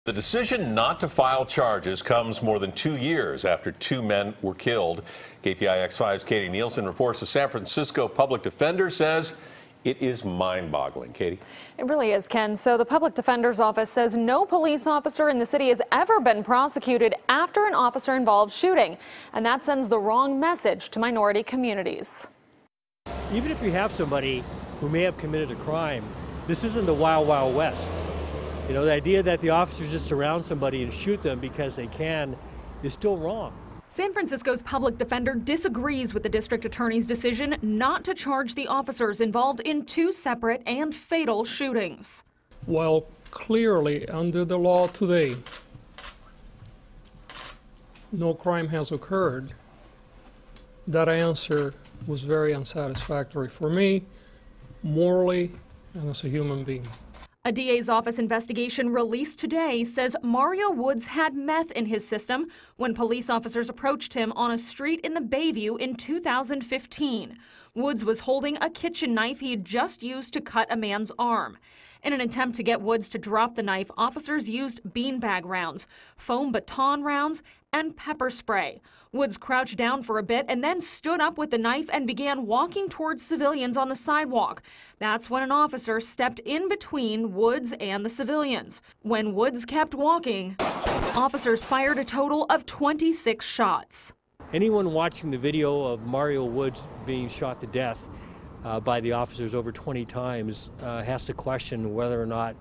The decision not to file charges comes more than 2 years after 2 men were killed. KPIX 5's Katie Nielsen reports the San Francisco public defender says it is mind-boggling. Katie? It really is, Ken. So the public defender's office says no police officer in the city has ever been prosecuted after an officer-involved shooting. And that sends the wrong message to minority communities. Even if you have somebody who may have committed a crime, this isn't the Wild Wild West. You know, the idea that the officers just surround somebody and shoot them because they can is still wrong. San Francisco's public defender disagrees with the district attorney's decision not to charge the officers involved in 2 separate and fatal shootings. While clearly under the law today, no crime has occurred, that answer was very unsatisfactory for me, morally and as a human being. A DA's office investigation released today says Mario Woods had meth in his system when police officers approached him on a street in the Bayview in 2015. Woods was holding a kitchen knife he had just used to cut a man's arm. In an attempt to get Woods to drop the knife, officers used beanbag rounds, foam baton rounds, and pepper spray. Woods crouched down for a bit and then stood up with the knife and began walking towards civilians on the sidewalk. That's when an officer stepped in between Woods and the civilians. When Woods kept walking, officers fired a total of 26 shots. Anyone watching the video of Mario Woods being shot to death by the officers over 20 times has to question whether or not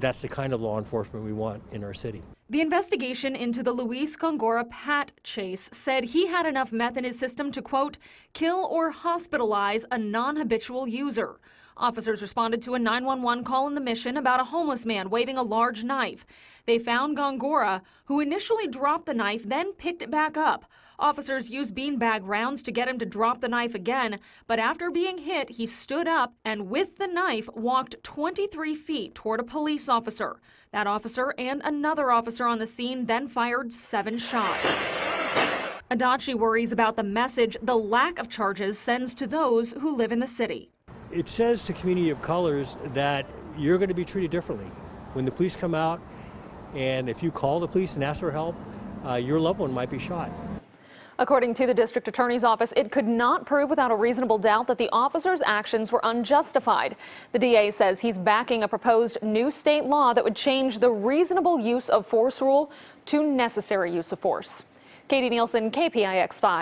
that's the kind of law enforcement we want in our city. The investigation into the Luis Gongora Pat chase said he had enough meth in his system to, quote, kill or hospitalize a non-habitual user. Officers responded to a 911 call in the Mission about a homeless man waving a large knife. They found Gongora, who initially dropped the knife, then picked it back up. Officers used beanbag rounds to get him to drop the knife again, but after being hit, he stood up and with the knife walked 23 feet toward a police officer. That officer and another officer on the scene then fired 7 shots. Adachi worries about the message the lack of charges sends to those who live in the city. It says to community of colors that you're going to be treated differently. When the police come out and if you call the police and ask for help, your loved one might be shot. According to the district attorney's office, it could not prove without a reasonable doubt that the officers' actions were unjustified. The DA says he's backing a proposed new state law that would change the reasonable use of force rule to necessary use of force. Katie Nielsen, KPIX 5.